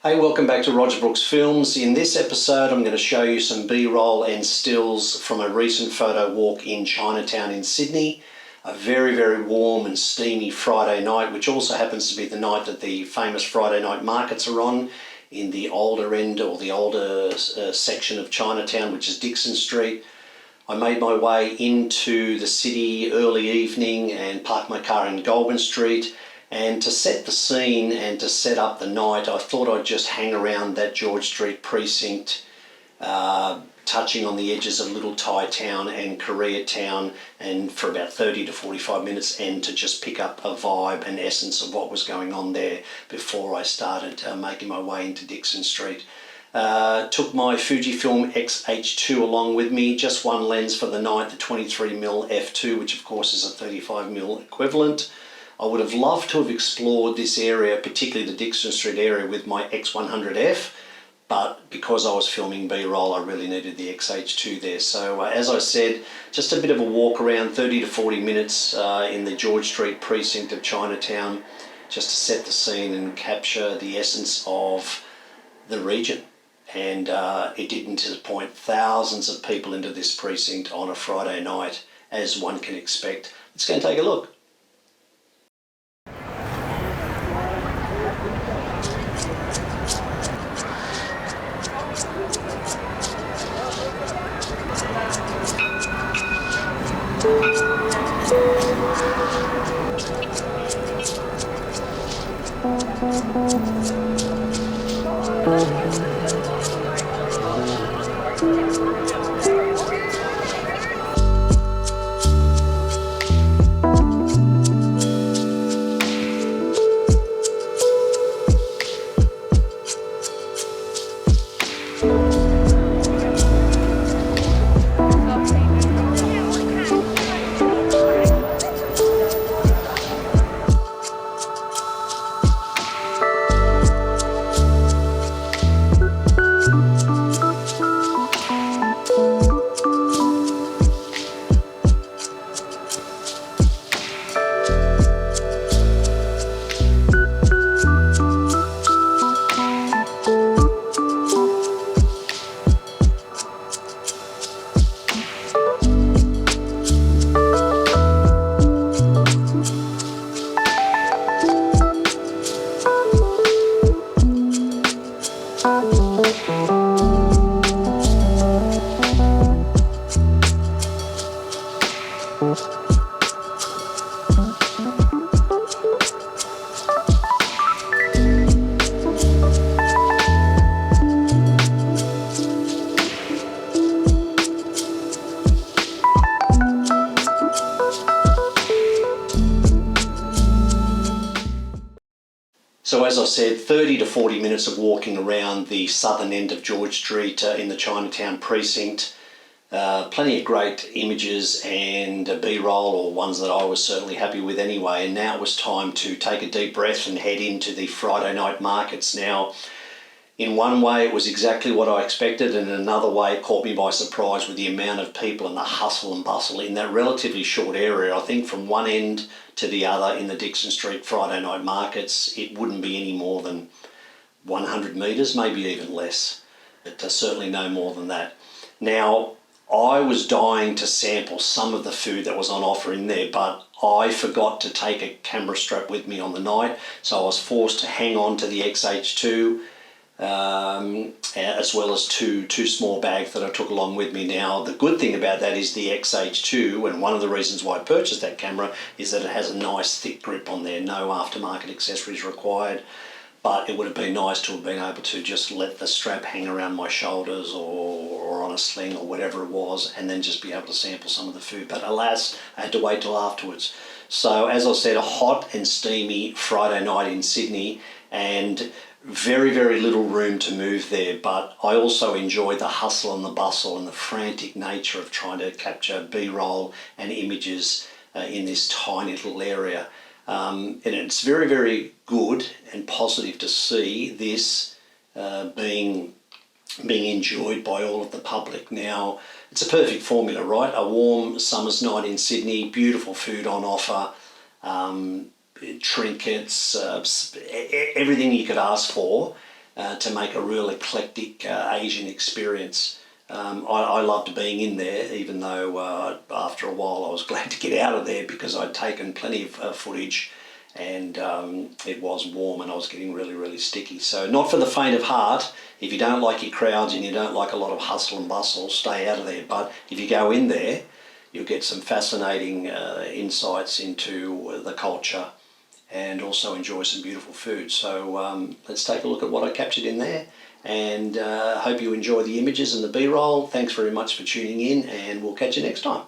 Hey, welcome back to Roger Brooks Films. In this episode, I'm going to show you some B-roll and stills from a recent photo walk in Chinatown in Sydney. A very, very warm and steamy Friday night, which also happens to be the night that the famous Friday night markets are on in the older end or the older section of Chinatown, which is Dixon Street. I made my way into the city early evening and parked my car in Goulburn Street. And to set the scene and to set up the night, I thought I'd just hang around that George Street precinct, touching on the edges of Little Thai Town and Koreatown, and for about 30 to 45 minutes, and to just pick up a vibe and essence of what was going on there before I started making my way into Dixon Street. Took my Fujifilm X-H2 along with me, just one lens for the night, the 23mm f2, which of course is a 35mm equivalent. I would have loved to have explored this area, particularly the Dixon Street area, with my X100F, but because I was filming B-roll, I really needed the X-H2 there. So as I said, just a bit of a walk around, 30 to 40 minutes in the George Street precinct of Chinatown, just to set the scene and capture the essence of the region. And it didn't disappoint. Thousands of people into this precinct on a Friday night, as one can expect. Let's go and take a look. So as I said, 30 to 40 minutes of walking around the southern end of George Street in the Chinatown precinct. Plenty of great images and B-roll, or ones that I was certainly happy with anyway. And now it was time to take a deep breath and head into the Friday night markets. Now, in one way it was exactly what I expected, and in another way it caught me by surprise with the amount of people and the hustle and bustle in that relatively short area. I think from one end to the other in the Dixon Street Friday night markets, it wouldn't be any more than 100 metres, maybe even less, but certainly no more than that. Now, I was dying to sample some of the food that was on offer in there, but I forgot to take a camera strap with me on the night, so I was forced to hang on to the X-H2, as well as two small bags that I took along with me. Now, the good thing about that is the X-H2, and one of the reasons why I purchased that camera is that it has a nice thick grip on there, no aftermarket accessories required. But it would have been nice to have been able to just let the strap hang around my shoulders or on a sling or whatever it was, and then just be able to sample some of the food. But alas, I had to wait till afterwards. So as I said, a hot and steamy Friday night in Sydney, and very, very little room to move there, but I also enjoyed the hustle and the bustle and the frantic nature of trying to capture B-roll and images in this tiny little area. And it's very, very good and positive to see this being enjoyed by all of the public. Now, it's a perfect formula, right? A warm summer's night in Sydney, beautiful food on offer, trinkets, everything you could ask for. to make a real eclectic Asian experience. I loved being in there, even though after a while I was glad to get out of there because I'd taken plenty of footage, and it was warm and I was getting really, really sticky. So not for the faint of heart. If you don't like your crowds and you don't like a lot of hustle and bustle, stay out of there. But if you go in there, you'll get some fascinating insights into the culture and also enjoy some beautiful food. So let's take a look at what I captured in there, and hope you enjoy the images and the B-roll. Thanks very much for tuning in, and we'll catch you next time.